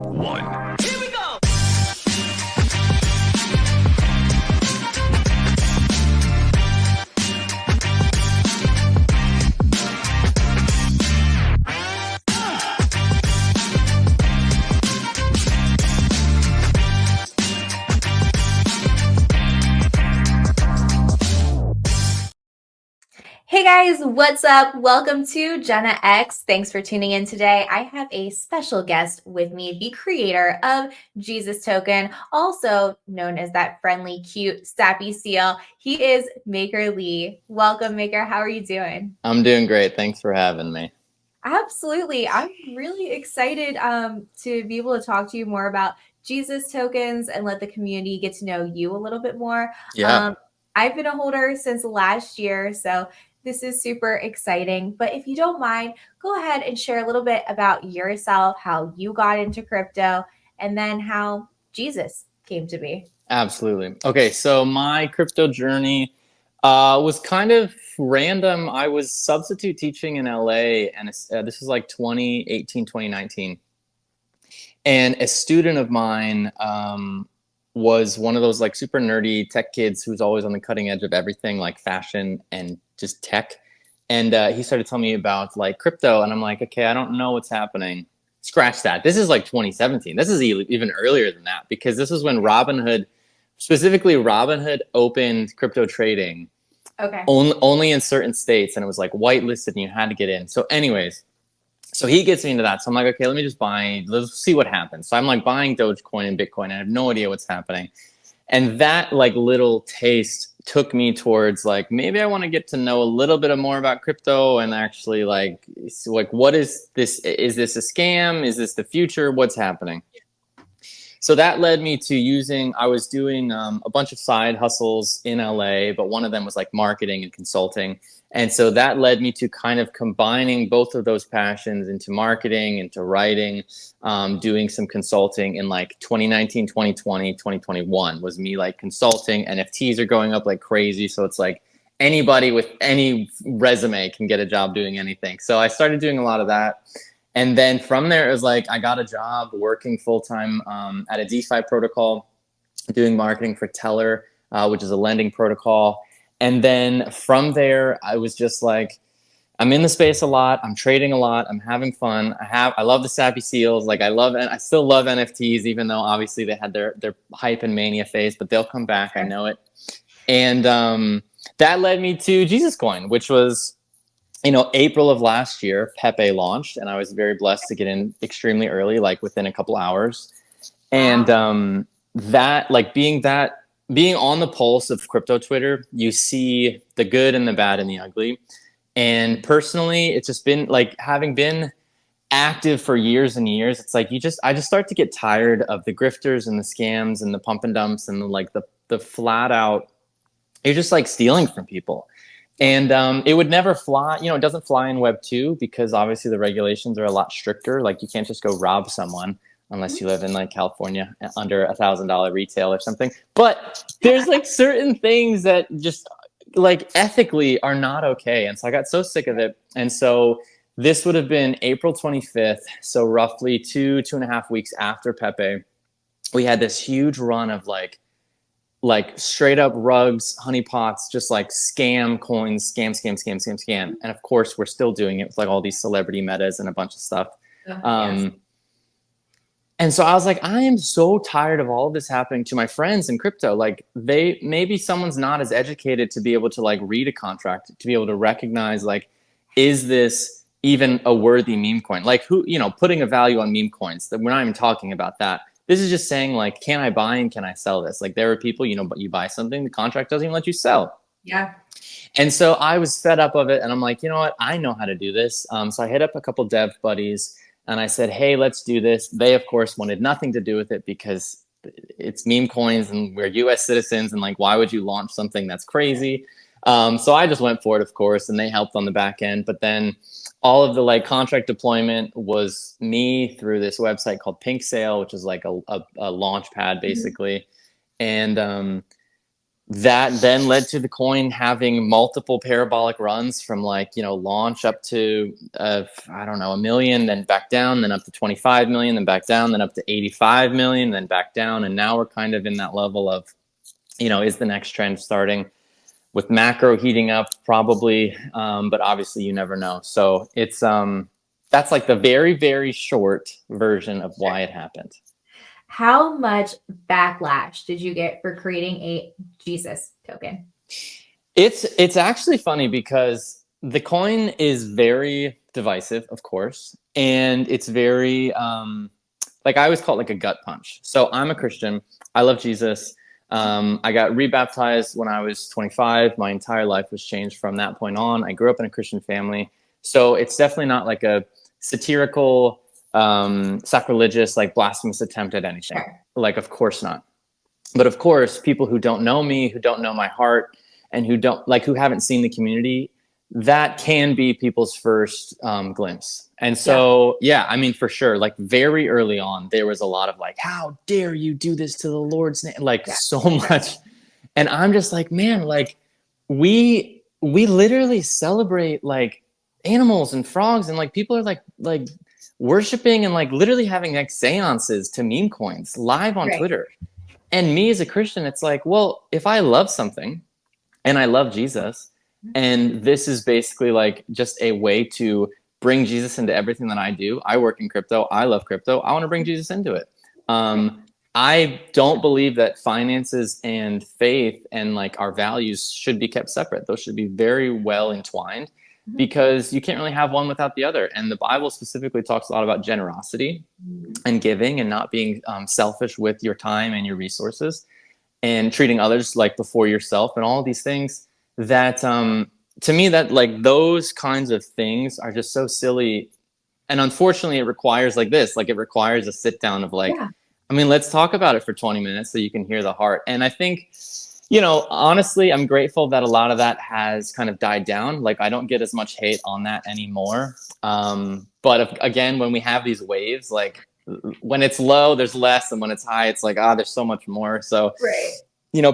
One. Here we go! Hey guys, what's up? Welcome to Jenna X. Thanks for tuning in today. I have a special guest with me, the creator of Jesus Token, also known as that friendly, cute, sappy seal. He is Maker Lee. Welcome, Maker. How are you doing? I'm doing great. Thanks for having me. Absolutely. I'm really excited to be able to talk to you more about Jesus tokens and let the community get to know you a little bit more. Yeah. I've been a holder since last year, so this is super exciting. But if you don't mind, go ahead and share a little bit about yourself, how you got into crypto, and then how Jesus came to be. Absolutely. Okay, so my crypto journey was kind of random. I was substitute teaching in LA, and this was like 2018, 2019. And a student of mine was one of those like super nerdy tech kids who's always on the cutting edge of everything, like fashion and just tech. And he started telling me about like crypto, and I'm like, okay, I don't know what's happening. Scratch that. This is like 2017. This is even earlier than that, because this was when Robinhood, specifically Robinhood, opened crypto trading. Okay. Only in certain states, and it was like whitelisted, and you had to get in. So, anyways, so he gets me into that. So I'm like, okay, let me just buy. Let's see what happens. So I'm like buying Dogecoin and Bitcoin. I have no idea what's happening. And that like little taste took me towards like, maybe I want to get to know a little bit more about crypto and actually like what is this? Is this a scam? Is this the future? What's happening? So that led me to I was doing a bunch of side hustles in LA, but one of them was like marketing and consulting. And so that led me to kind of combining both of those passions into marketing, into writing, doing some consulting in like 2019, 2020, 2021 was me like consulting. NFTs are going up like crazy. So it's like anybody with any resume can get a job doing anything. So I started doing a lot of that. And then from there, it was like I got a job working full-time at a DeFi protocol, doing marketing for Teller, which is a lending protocol. And then from there, I was just like, I'm in the space a lot. I'm trading a lot. I'm having fun. I love the sappy seals. Like I still love NFTs, even though obviously they had their hype and mania phase, but they'll come back. I know it. And that led me to Jesus Coin, which was, April of last year. Pepe launched, and I was very blessed to get in extremely early, like within a couple hours. And being on the pulse of crypto Twitter, you see the good and the bad and the ugly. And personally, it's just been like, having been active for years and years, it's like I just start to get tired of the grifters and the scams and the pump and dumps and the flat out, you're just like stealing from people. And it would never fly, it doesn't fly in Web 2 because obviously the regulations are a lot stricter. Like you can't just go rob someone unless you live in like California under $1,000 retail or something. But there's like certain things that just like ethically are not okay. And so I got so sick of it. And so this would have been April 25th. So roughly 2.5 weeks after Pepe, we had this huge run of like straight up rugs, honeypots, just like scam coins, scam. And of course, we're still doing it with like all these celebrity metas and a bunch of stuff. Yes. And so I was like, I am so tired of all of this happening to my friends in crypto. Like maybe someone's not as educated to be able to like read a contract, to be able to recognize like, is this even a worthy meme coin? Like putting a value on meme coins, that we're not even talking about that. This is just saying like, can I buy and can I sell this? Like there are people, but you buy something, the contract doesn't even let you sell. Yeah. And so I was fed up of it, and I'm like, you know what? I know how to do this. So I hit up a couple dev buddies, and I said, hey, let's do this. They, of course, wanted nothing to do with it because it's meme coins and we're US citizens, and like, why would you launch something that's crazy? So I just went for it, of course, and they helped on the back end. But then all of the like contract deployment was me through this website called Pink Sale, which is like a launch pad basically. And that then led to the coin having multiple parabolic runs from like, launch up to, I don't know, 1 million, then back down, then up to 25 million, then back down, then up to 85 million, then back down. And now we're kind of in that level of, is the next trend starting with macro heating up? Probably. But obviously you never know. So it's, that's like the very, very short version of why it happened. How much backlash did you get for creating a Jesus token? It's actually funny because the coin is very divisive, of course, and it's very like I always call it like a gut punch. So I'm a Christian. I love Jesus. I got rebaptized when I was 25. My entire life was changed from that point on. I grew up in a Christian family. So it's definitely not like a satirical, sacrilegious, like blasphemous attempt at anything. Sure. Like, of course not. But of course, people who don't know me, who don't know my heart, and who haven't seen the community, that can be people's first glimpse. And so, yeah, I mean, for sure, like very early on, there was a lot of like, how dare you do this to the Lord's name? Like so much. And I'm just like, man, like we literally celebrate like animals and frogs, and like people are like worshiping and like literally having like seances to meme coins live on Twitter. And me as a Christian, it's like, well, if I love something and I love Jesus, and this is basically like just a way to bring Jesus into everything that I do. I work in crypto. I love crypto. I want to bring Jesus into it. I don't believe that finances and faith and like our values should be kept separate. Those should be very well entwined, because you can't really have one without the other. And the Bible specifically talks a lot about generosity and giving and not being selfish with your time and your resources, and treating others like before yourself, and all these things that to me, that like those kinds of things are just so silly. And unfortunately it requires like this, like it requires a sit down of like, I mean, let's talk about it for 20 minutes so you can hear the heart. And I think, honestly, I'm grateful that a lot of that has kind of died down. Like I don't get as much hate on that anymore. But again, when we have these waves, like when it's low, there's less. And when it's high, it's like, there's so much more. So,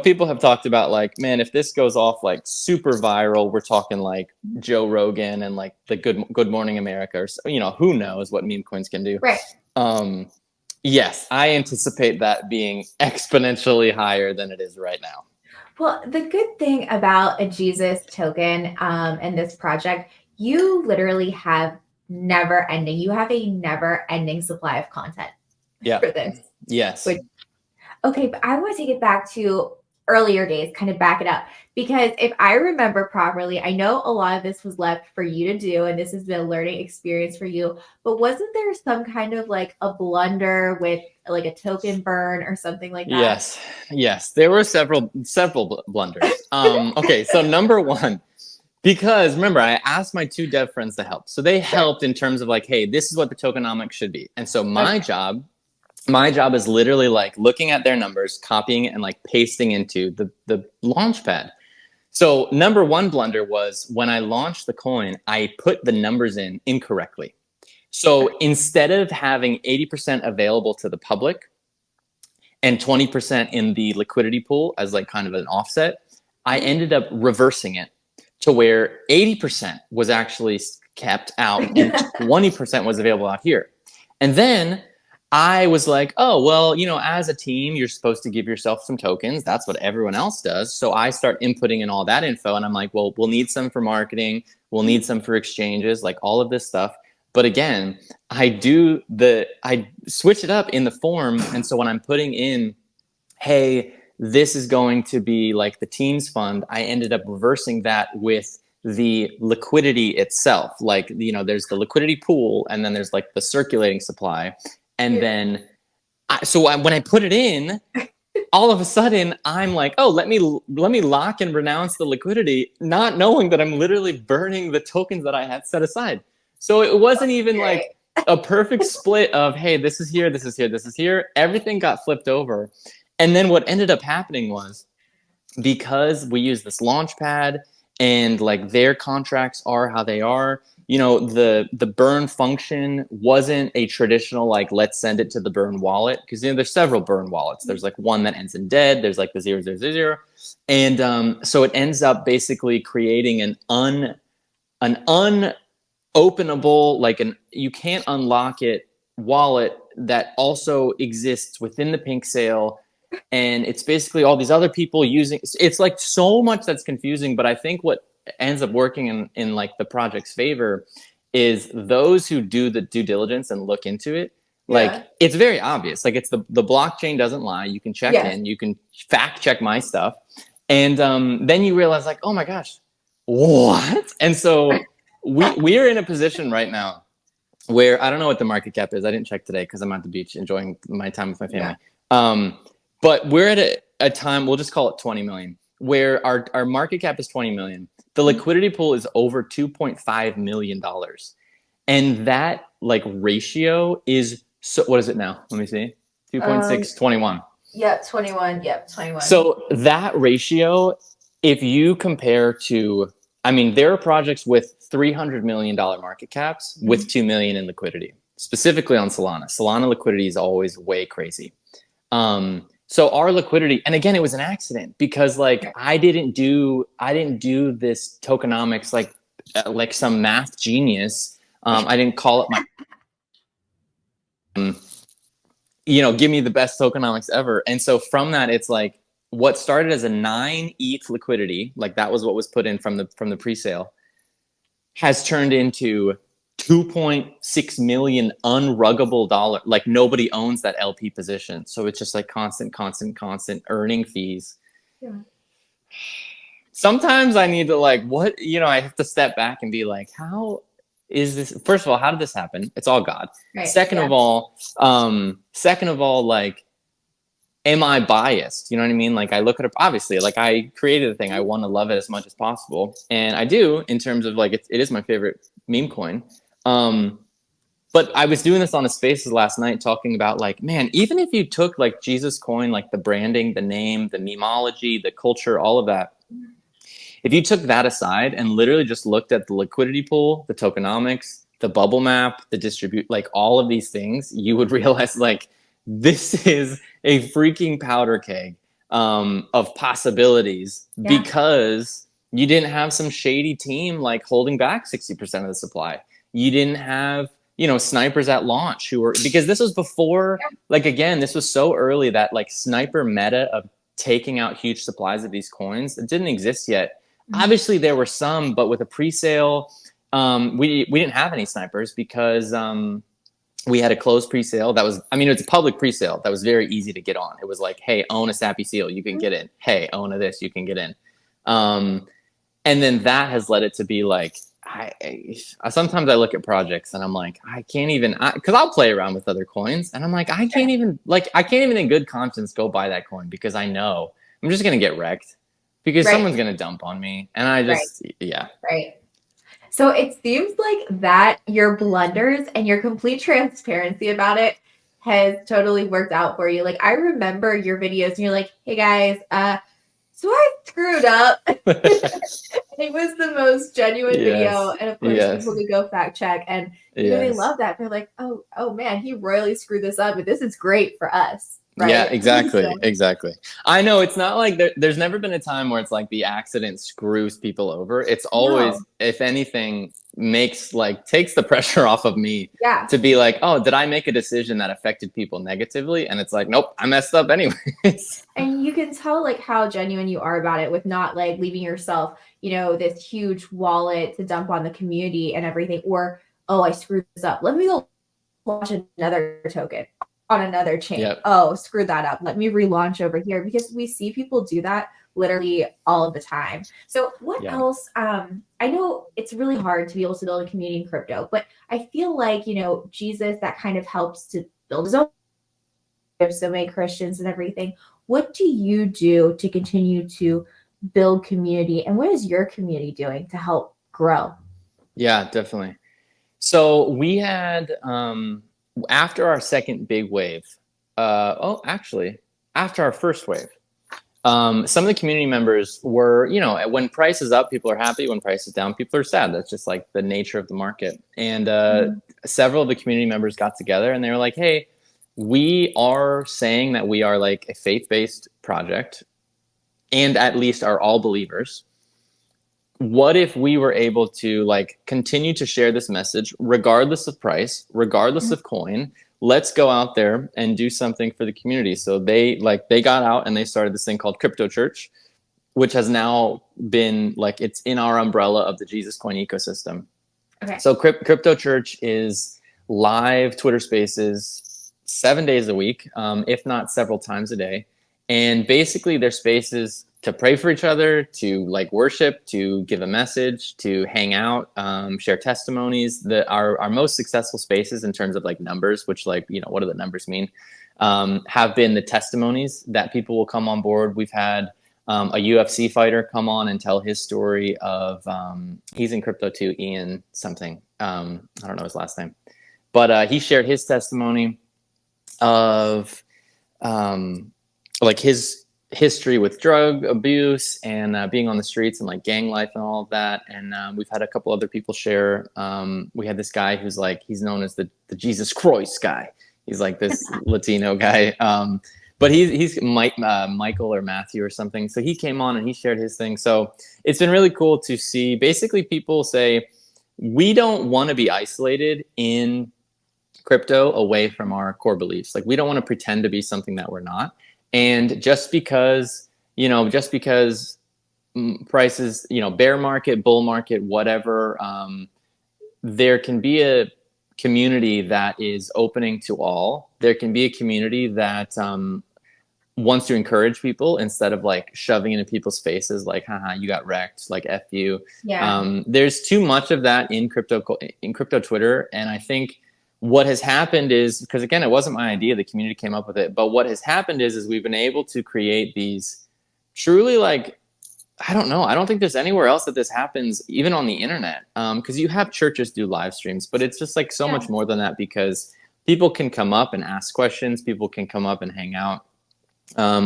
people have talked about like, man, if this goes off like super viral, we're talking like Joe Rogan and like the Good Morning America, or, who knows what meme coins can do. Yes, I anticipate that being exponentially higher than it is right now. Well, the good thing about a Jesus token and this project, you literally have never ending. You have a never ending supply of content for this. Yes. Okay, but I want to take it back to earlier days, kind of back it up, because if I remember properly, I know a lot of this was left for you to do, and this has been a learning experience for you, but wasn't there some kind of like a blunder with like a token burn or something like that? Yes, there were several blunders. Okay, so number one, because remember, I asked my two dev friends to help, so they helped in terms of like, hey, this is what the tokenomics should be. And so my job is literally like looking at their numbers, copying it, and like pasting into the launch pad. So number one blunder was when I launched the coin, I put the numbers in incorrectly. So instead of having 80% available to the public and 20% in the liquidity pool as like kind of an offset, I ended up reversing it to where 80% was actually kept out and 20% was available out here. And then I was like, oh, well, as a team, you're supposed to give yourself some tokens. That's what everyone else does. So I start inputting in all that info, and I'm like, well, we'll need some for marketing. We'll need some for exchanges, like all of this stuff. But again, I switch it up in the form. And so when I'm putting in, hey, this is going to be like the team's fund, I ended up reversing that with the liquidity itself. Like, there's the liquidity pool, and then there's like the circulating supply. And then, when I put it in, all of a sudden I'm like, oh, let me lock and renounce the liquidity, not knowing that I'm literally burning the tokens that I had set aside. So it wasn't even like a perfect split of, hey, this is here, this is here, this is here. Everything got flipped over. And then what ended up happening was, because we use this launch pad and like their contracts are how they are. You know, the burn function wasn't a traditional like let's send it to the burn wallet, because you know there's several burn wallets. There's like one that ends in dead. There's like the 0000, and so it ends up basically creating an unopenable, like you can't unlock it wallet that also exists within the pink sale. And it's basically all these other people using, it's like so much that's confusing. But I think what ends up working in like the project's favor is those who do the due diligence and look into it. Like it's very obvious. Like it's the blockchain doesn't lie. You can check in, you can fact check my stuff. And then you realize like, oh my gosh, what? And so we are in a position right now where I don't know what the market cap is. I didn't check today because I'm at the beach enjoying my time with my family. But we're at a time, we'll just call it 20 million, where our market cap is 20 million. The liquidity pool is over $2.5 million. And that like ratio is, so what is it now? Let me see. 2.6, 21. Yeah, 21. Yep, 21. So that ratio, if you compare to, I mean, there are projects with $300 million market caps with 2 million in liquidity, specifically on Solana. Solana liquidity is always way crazy. So our liquidity, and again, it was an accident because like I didn't do this tokenomics like some math genius. I didn't call it my give me the best tokenomics ever. And so from that, it's like what started as a 9 ETH liquidity, like that was what was put in from the pre-sale, has turned into 2.6 million unruggable dollar. Like nobody owns that LP position. So it's just like constant earning fees. Sometimes I need to like, I have to step back and be like, how is this? First of all, how did this happen? It's all God. Second of all, like, am I biased? You know what I mean? Like I look at it, obviously, like I created a thing. I want to love it as much as possible. And I do, in terms of like, it is my favorite meme coin. But I was doing this on the spaces last night talking about like, man, even if you took like Jesus coin, like the branding, the name, the memology, the culture, all of that, if you took that aside and literally just looked at the liquidity pool, the tokenomics, the bubble map, the distribute, like all of these things, you would realize like this is a freaking powder keg of possibilities because you didn't have some shady team like holding back 60% of the supply. You didn't have, snipers at launch who were, because this was before, like, again, this was so early that like sniper meta of taking out huge supplies of these coins, it didn't exist yet. Obviously there were some, but with a pre-sale, we didn't have any snipers because we had a closed pre-sale that was, it's a public pre-sale that was very easy to get on. It was like, hey, own a Sappy Seal, you can get in. Hey, own a this, you can get in. And then that has led it to be like, sometimes I look at projects and I'm like, I can't even, because I'll play around with other coins and I'm like, I can't even in good conscience go buy that coin because I know I'm just going to get wrecked because someone's going to dump on me. And I just, So it seems like that your blunders and your complete transparency about it has totally worked out for you. Like I remember your videos and you're like, hey guys, so I screwed up. It was the most genuine video. And of course people could go fact check and they love that. They're like, oh man, he royally screwed this up, but this is great for us. Right? Yeah, exactly. I know it's not like there's never been a time where it's like the accident screws people over. It's always, if anything, takes the pressure off of me to be like, oh, did I make a decision that affected people negatively? And it's like, nope, I messed up anyways. And you can tell like how genuine you are about it with not like leaving yourself, this huge wallet to dump on the community and everything, or, oh, I screwed this up. Let me go launch another token on another chain. Oh, screw that up. Let me relaunch over here, because we see people do that literally all of the time. So what else? I know it's really hard to be able to build a community in crypto, but I feel like, Jesus, that kind of helps to build his own. So many Christians and everything. What do you do to continue to build community? And what is your community doing to help grow? Yeah, definitely. So we had, after our second big wave, after our first wave, Some of the community members were, you know, when price is up, people are happy. When price is down, people are sad. That's just like the nature of the market. And several of the community members got together and they were like, hey, we are saying that we are like a faith-based project and at least are all believers. What if we were able to like continue to share this message regardless of price, regardless of coin? Let's go out there and do something for the community. So they got out and they started this thing called Crypto Church, which has now been like, it's in our umbrella of the JESUSCOIN ecosystem. Okay. So Crypto Church is live Twitter Spaces 7 days a week, if not several times a day. And basically their spaces to pray for each other, to like worship, to give a message, to hang out, share testimonies. Our most successful spaces in terms of like numbers, which like, you know, what do the numbers mean? Have been the testimonies that people will come on board. We've had a UFC fighter come on and tell his story of, he's in crypto too, Ian something. I don't know his last name, but he shared his testimony of like his history with drug abuse and being on the streets and like gang life and all of that. And we've had a couple other people share. We had this guy who's like, he's known as the Jesus Christ guy. He's like this Latino guy. But he's Michael or Matthew or something. So he came on and he shared his thing. So it's been really cool to see basically people say, we don't want to be isolated in crypto away from our core beliefs. Like we don't want to pretend to be something that we're not. And just because prices, you know, bear market, bull market, whatever, there can be a community that is opening to all. There can be a community that wants to encourage people instead of like shoving into people's faces like, haha, you got wrecked, like F you. Yeah. There's too much of that in crypto Twitter. And I think what has happened is, because again, it wasn't my idea, the community came up with it, but what has happened is we've been able to create these truly like, I don't know, I don't think there's anywhere else that this happens, even on the internet, because you have churches do live streams, but it's just like so much more than that, because people can come up and ask questions, people can come up and hang out,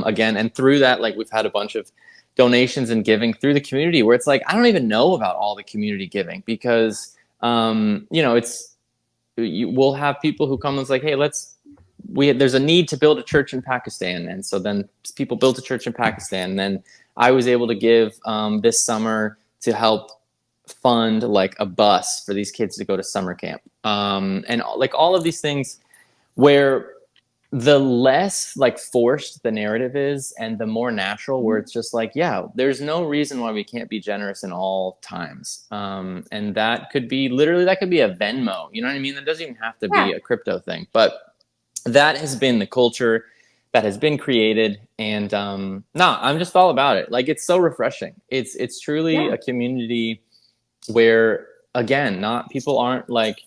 again, and through that, like we've had a bunch of donations and giving through the community where it's like, I don't even know about all the community giving, because you know, we'll have people who come and it's like, hey, there's a need to build a church in Pakistan. And so then people built a church in Pakistan. And then I was able to give this summer to help fund like a bus for these kids to go to summer camp. And like all of these things where the less like forced the narrative is and the more natural, where it's just like, yeah, there's no reason why we can't be generous in all times. And that could be literally, that could be a Venmo, you know what I mean? That doesn't even have to be a crypto thing, but that has been the culture that has been created. And I'm just all about it. Like, it's so refreshing. It's truly a community where, again, people aren't like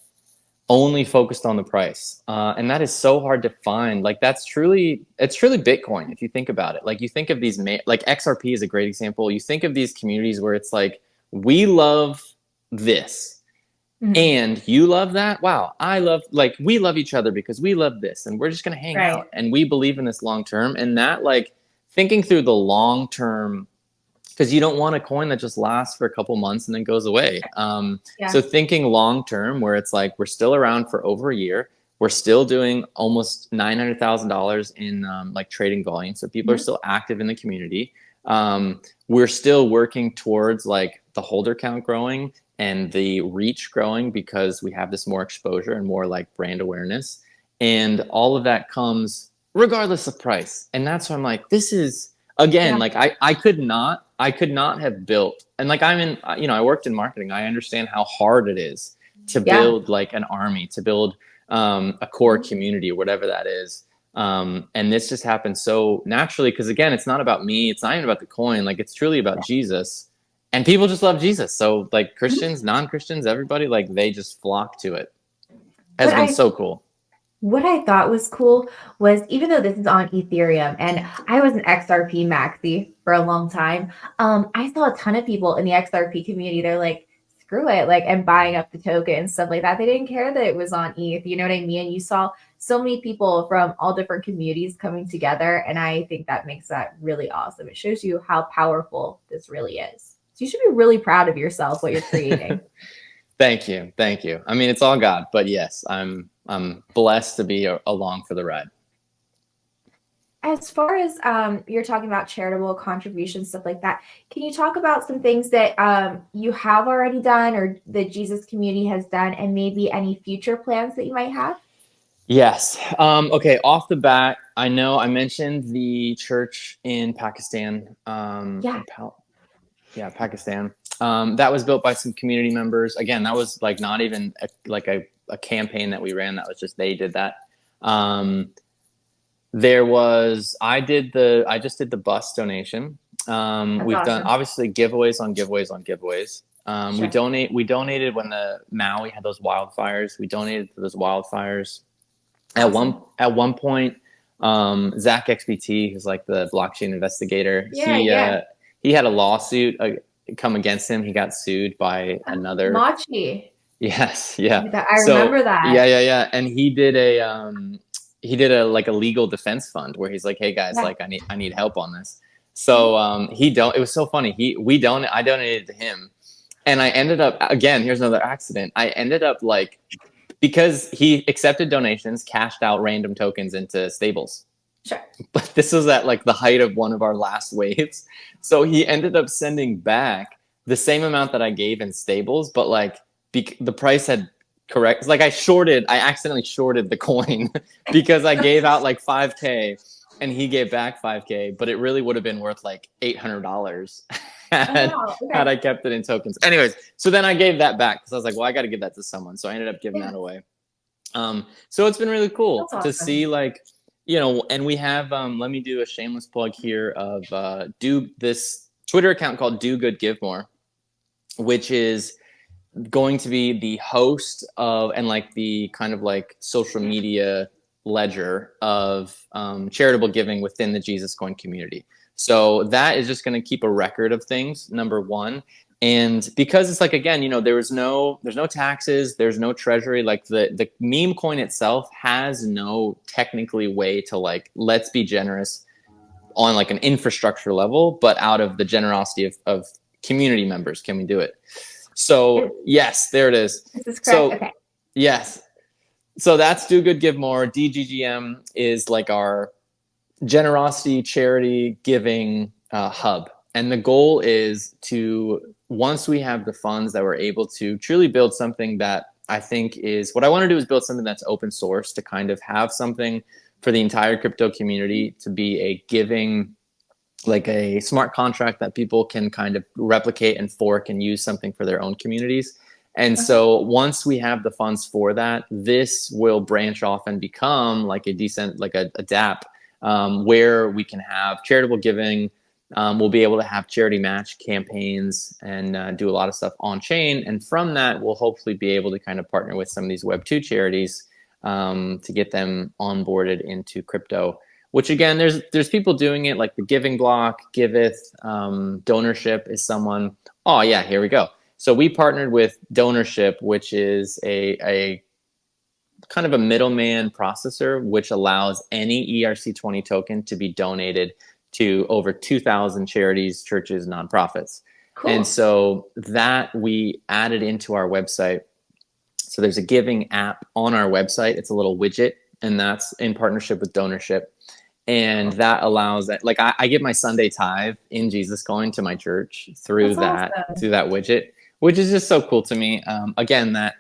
only focused on the price. And that is so hard to find. Like, it's truly Bitcoin. If you think about it, like you think of these, like XRP is a great example. You think of these communities where it's like, we love this and you love that. Wow. We love each other because we love this and we're just going to hang out and we believe in this long term. And that, like, thinking through the long term, because you don't want a coin that just lasts for a couple months and then goes away. So thinking long term, where it's like we're still around for over a year, we're still doing almost $900,000 in like trading volume. So people are still active in the community. We're still working towards like the holder count growing and the reach growing, because we have this more exposure and more like brand awareness, and all of that comes regardless of price. And that's why I'm like, this is, again, like I could not have built, and like I worked in marketing. I understand how hard it is to build like an army, to build a core community or whatever that is. And this just happened so naturally, because again, it's not about me. It's not even about the coin. Like, it's truly about Jesus, and people just love Jesus. So like Christians, non-Christians, everybody, like they just flock to it. Has been so cool. What I thought was cool was, even though this is on Ethereum and I was an XRP Maxi for a long time, I saw a ton of people in the XRP community. They're like, screw it, like, and buying up the token and stuff like that. They didn't care that it was on ETH, you know what I mean? You saw so many people from all different communities coming together, and I think that makes that really awesome. It shows you how powerful this really is. So you should be really proud of yourself, what you're creating. Thank you. Thank you. I mean, it's all God, but yes, I'm blessed to be along for the ride. As far as you're talking about charitable contributions, stuff like that, can you talk about some things that you have already done or the Jesus community has done, and maybe any future plans that you might have? Yes. Okay. Off the bat, I know I mentioned the church in Pakistan. Yeah. Pakistan. That was built by some community members. Again, that was like not even a campaign that we ran. That was just they did that. I just did the bus donation. We've awesome. done obviously giveaways on giveaways on giveays. Sure. We donated when the Maui had those wildfires. We donated to those wildfires. Awesome. At one point, Zach XBT, who's like the blockchain investigator, he had a lawsuit come against him. He got sued by another Machi. Yes, yeah. I remember that. Yeah. And he did a like a legal defense fund where he's like, hey guys, like I need help on this. So it was so funny. I donated to him, and I ended up, again, here's another accident. I ended up like, because he accepted donations, cashed out random tokens into stables. Sure. But this was at like the height of one of our last waves. So he ended up sending back the same amount that I gave in stables, but like the price had correct. Like I accidentally shorted the coin because I gave out like 5K and he gave back 5K, but it really would have been worth like $800 had I kept it in tokens. Anyways, so then I gave that back because I was like, well, I got to give that to someone. So I ended up giving that away. So it's been really cool to see, like, you know, and we have, let me do a shameless plug here of do this Twitter account called Do Good Give More, which is going to be the host of and like the kind of like social media ledger of charitable giving within the JesusCoin community. So that is just going to keep a record of things, number one. And because it's like, again, you know, there's no taxes, there's no treasury, like the meme coin itself has no technically way to like, let's be generous on like an infrastructure level, but out of the generosity of community members, can we do it? So yes, there it is. This is correct. So okay. Yes. So that's Do Good Give More. DGGM is like our generosity, charity, giving hub. And the goal is to, once we have the funds that we're able to truly build something that I think is, what I want to do is build something that's open source, to kind of have something for the entire crypto community to be a giving, like a smart contract that people can kind of replicate and fork and use something for their own communities. And so once we have the funds for that, this will branch off and become like a decent, like a DApp, where we can have charitable giving. We'll be able to have charity match campaigns and do a lot of stuff on chain. And from that, we'll hopefully be able to kind of partner with some of these Web2 charities to get them onboarded into crypto. Which again, there's people doing it, like the Giving Block, Giveth, Donorship is someone. Oh yeah, here we go. So we partnered with Donorship, which is a kind of a middleman processor, which allows any ERC20 token to be donated to over 2,000 charities, churches, nonprofits. Cool. And so that we added into our website. So there's a giving app on our website. It's a little widget, and that's in partnership with Donorship. And that allows that, like I give my Sunday tithe in JesusCoin to my church through that widget, which is just so cool to me. Again, that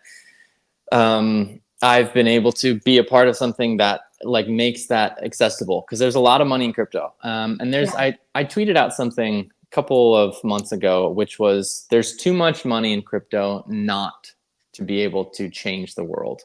I've been able to be a part of something that like makes that accessible, because there's a lot of money in crypto. And there's I tweeted out something a couple of months ago, which was there's too much money in crypto not to be able to change the world.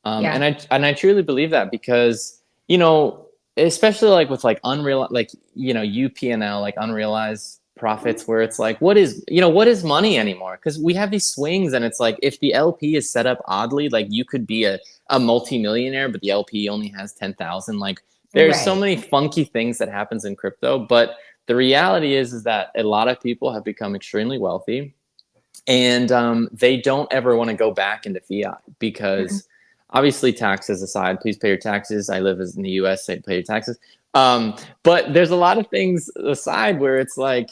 And I truly believe that, because, you know, especially like with like UPNL, like unrealized profits, where it's like, what is money anymore? Because we have these swings, and it's like, if the LP is set up oddly, like you could be a multi-millionaire, but the LP only has 10,000. Like there's so many funky things that happens in crypto. But the reality is that a lot of people have become extremely wealthy, And they don't ever want to go back into fiat because obviously taxes aside, please pay your taxes. I live in the US, say pay your taxes. But there's a lot of things aside where it's like,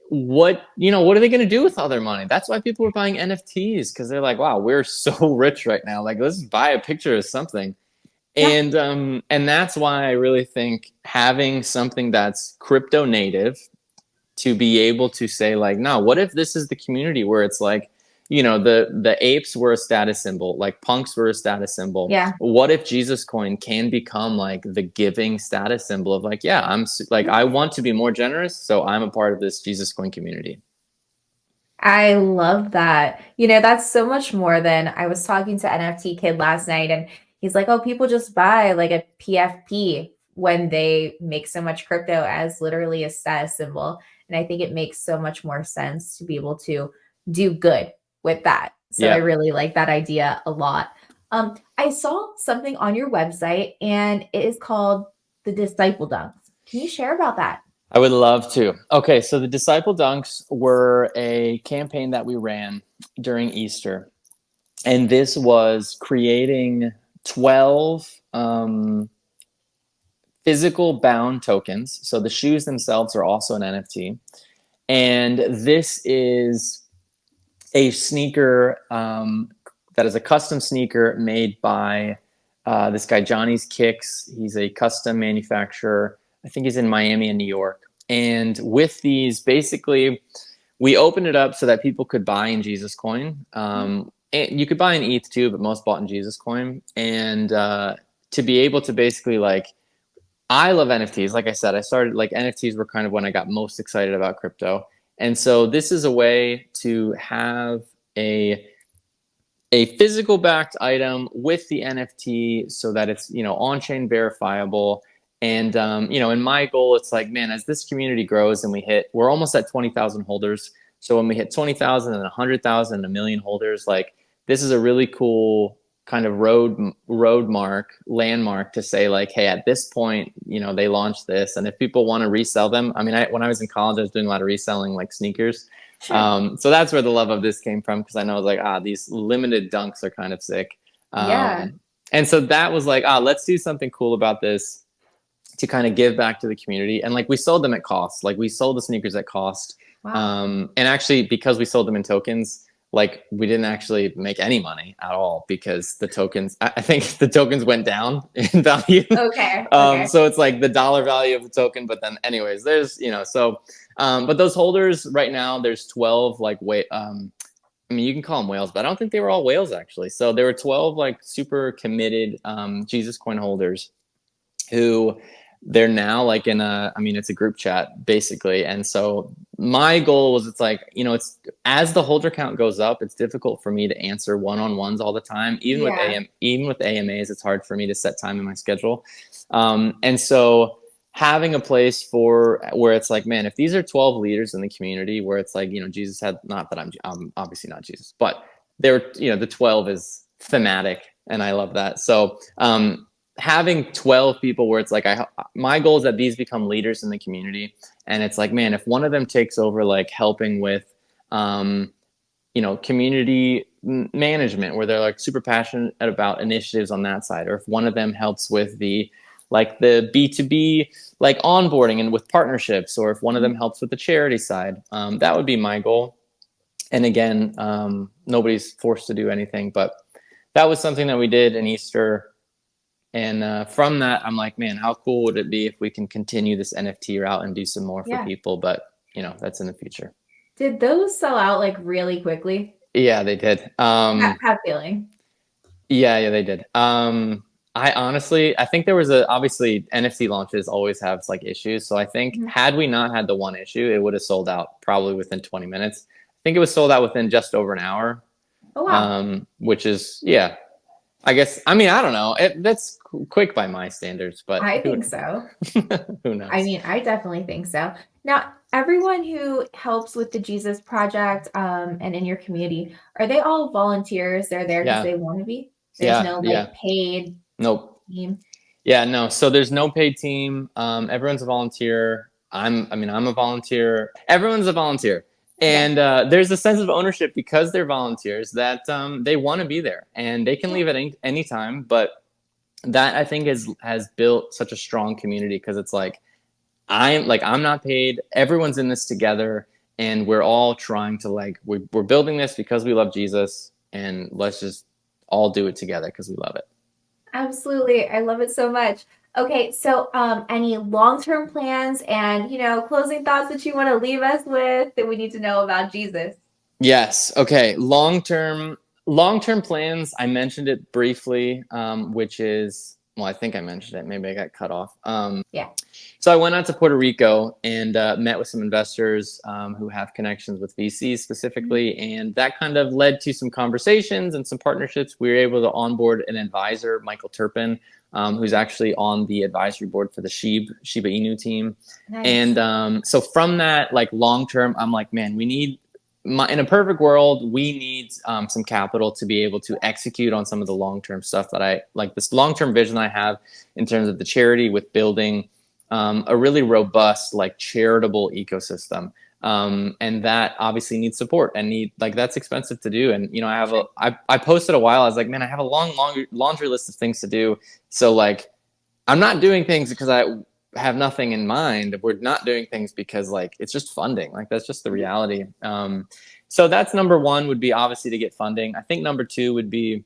what are they going to do with all their money? That's why people were buying NFTs, because they're like, wow, we're so rich right now, like let's buy a picture of something. Yeah. And that's why I really think having something that's crypto native, to be able to say like, no, what if this is the community where it's like, the apes were a status symbol, like punks were a status symbol. Yeah. What if Jesus coin can become like the giving status symbol of like, yeah, I'm like, I want to be more generous, so I'm a part of this Jesus coin community. I love that. That's so much more than I was talking to NFT Kid last night, and he's like, oh, people just buy like a PFP when they make so much crypto as literally a status symbol. And I think it makes so much more sense to be able to do good with that. So I Yeah, really like that idea a lot. I saw something on your website and it is called the Disciple Dunks. Can you share about that? I would love to. Okay, so the Disciple Dunks were a campaign that we ran during Easter, and this was creating 12 physical bound tokens. So the shoes themselves are also an NFT. And this is a sneaker that is a custom sneaker made by this guy, Johnny's Kicks. He's a custom manufacturer. I think he's in Miami and New York. And with these, basically, we opened it up so that people could buy in Jesus Coin. And you could buy in ETH too, but most bought in Jesus Coin. And to be able to basically like, I love NFTs. Like I said, I started like NFTs were kind of when I got most excited about crypto. And so this is a way to have a physical backed item with the NFT so that it's, on-chain verifiable. And, in my goal, it's like, man, as this community grows and we're almost at 20,000 holders. So when we hit 20,000 and 100,000 and a million holders, like this is a really cool kind of landmark to say like, hey, at this point, they launched this. And if people want to resell them, I mean, when I was in college, I was doing a lot of reselling like sneakers. Sure. So that's where the love of this came from, because I know like, these limited dunks are kind of sick. Yeah. And so that was like, let's do something cool about this to kind of give back to the community. And like we sold them at cost. Like we sold the sneakers at cost. Wow. And actually, because we sold them in tokens, like we didn't actually make any money at all, because the tokens, I think the tokens went down in value. Okay. Okay. So it's like the dollar value of the token, but then anyways, there's, but those holders right now, there's 12 like I mean, you can call them whales, but I don't think they were all whales actually. So there were 12 like super committed Jesus coin holders who they're now like I mean, it's a group chat basically. And so my goal was, it's like, it's as the holder count goes up, it's difficult for me to answer one-on-ones all the time. Even with Yeah. AMAs, it's hard for me to set time in my schedule. And so having a place where it's like, man, if these are 12 leaders in the community, where it's like, Jesus had, not that I'm obviously not Jesus, but the 12 is thematic, and I love that. So having 12 people where it's like, my goal is that these become leaders in the community. And it's like, man, if one of them takes over like helping with community management, where they're like super passionate about initiatives on that side, or if one of them helps with the B2B like onboarding and with partnerships, or if one of them helps with the charity side, that would be my goal. And again, nobody's forced to do anything, but that was something that we did in Easter. And from that, I'm like, man, how cool would it be if we can continue this NFT route and do some more for Yeah. people? But, that's in the future. Did those sell out like really quickly? Yeah, they did. Have feeling. Yeah, they did. I think there was obviously NFC launches always have like issues. So I think Mhm. had we not had the one issue, it would have sold out probably within 20 minutes. I think it was sold out within just over an hour, Oh wow. which is, yeah, I guess, I mean, I don't know. That's quick by my standards, but I think so. who I knows? mean, I definitely think so. Now, everyone who helps with the Jesus Project and in your community, are they all volunteers? They're there because Yeah, they want to be? There's yeah, no like yeah. paid Nope. team. Yeah, no. So there's no paid team. Everyone's a volunteer. I'm a volunteer. Everyone's a volunteer. And there's a sense of ownership because they're volunteers that they want to be there and they can leave at any time. But that I think has built such a strong community because it's like I'm not paid. Everyone's in this together, and we're all trying to we're building this because we love Jesus, and let's just all do it together because we love it. Absolutely. I love it so much. Okay, so any long-term plans and, closing thoughts that you want to leave us with that we need to know about Jesus? Yes. Okay. Long-term plans. I mentioned it briefly, which is, well, I think I mentioned it. Maybe I got cut off. Yeah. So I went out to Puerto Rico and met with some investors who have connections with VCs specifically, and that kind of led to some conversations and some partnerships. We were able to onboard an advisor, Michael Turpin, who's actually on the advisory board for the Shiba Inu team. Nice. And so from that, long term, I'm like, man, we need. In a perfect world, we need some capital to be able to execute on some of the long-term stuff that I like. This long-term vision I have in terms of the charity with building a really robust, charitable ecosystem, and that obviously needs support and that's expensive to do. And I posted a while. I was like, man, I have a long laundry list of things to do. So I'm not doing things because I have nothing in mind. We're not doing things because it's just funding. That's just the reality. So that's number one, would be obviously to get funding. I think number two would be,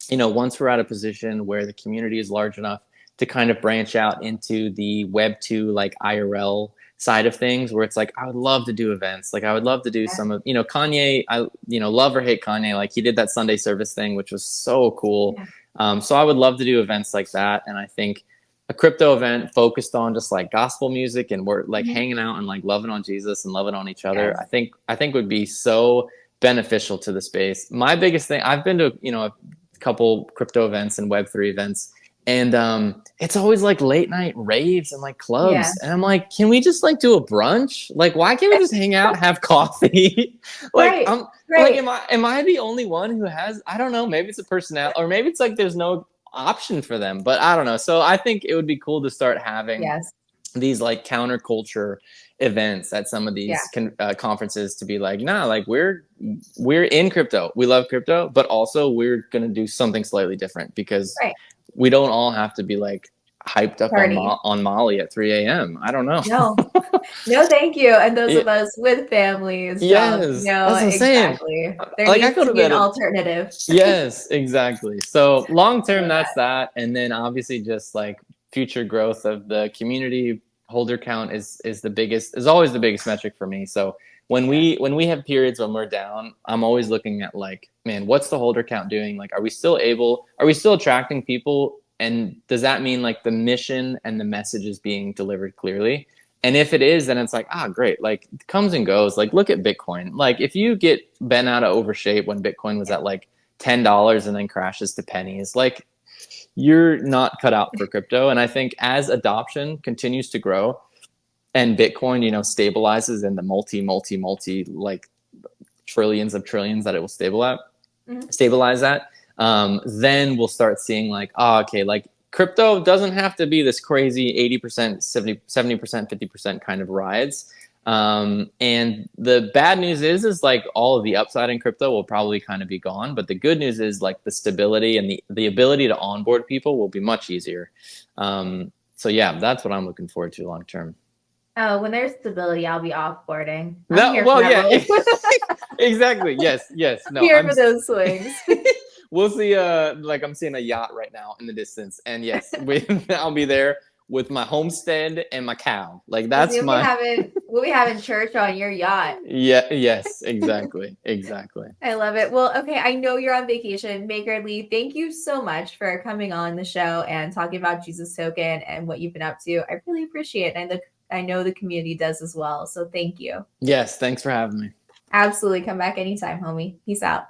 once we're at a position where the community is large enough to kind of branch out into the Web2 IRL side of things, where it's I would love to do events. I would love to do some of, Kanye, I love or hate Kanye, he did that Sunday service thing, which was so cool. So I would love to do events like that. And I think a crypto event focused on just gospel music and we're hanging out and loving on Jesus and loving on each other, I think would be so beneficial to the space. My biggest thing, I've been to, a couple crypto events and Web3 events, and it's always late night raves and clubs. And I'm like, can we just do a brunch? Why can't we just hang out, have coffee? Am I the only one who has, I don't know, maybe it's a personality, or maybe it's there's no option for them, but I don't know. So I think it would be cool to start having these counterculture events at some of these conferences, to be we're in crypto, we love crypto, but also we're gonna do something slightly different because we don't all have to be hyped up on Molly at 3 a.m. I don't know. No, thank you. And those of us with families, jobs, that's exactly. There needs to be an alternative. Yes, exactly. So long term, that's that. And then obviously just future growth of the community. Holder count is always the biggest metric for me. So when we have periods when we're down, I'm always looking at man, what's the holder count doing? Are we still attracting people? And does that mean the mission and the message is being delivered clearly? And if it is, then it's great. It comes and goes. Look at Bitcoin. If you get bent out of overshape when Bitcoin was at $10 and then crashes to pennies, you're not cut out for crypto. And I think as adoption continues to grow and Bitcoin, stabilizes in the multi trillions of trillions that it will stabilize at, then we'll start seeing crypto doesn't have to be this crazy 80%, 70%, 50% kind of rides. And the bad news is all of the upside in crypto will probably kind of be gone. But the good news is the stability and the ability to onboard people will be much easier. So yeah, that's what I'm looking forward to long term. Oh, when there's stability, I'll be offboarding. Exactly. Yes. No, here for those swings. We'll see. I'm seeing a yacht right now in the distance, and yes, I'll be there with my homestead and my cow. That's we'll be having church on your yacht. Yeah. Yes. Exactly. I love it. Well, okay. I know you're on vacation, Maker Lee. Thank you so much for coming on the show and talking about Jesus Token and what you've been up to. I really appreciate it, and I know the community does as well. So thank you. Yes. Thanks for having me. Absolutely. Come back anytime, homie. Peace out.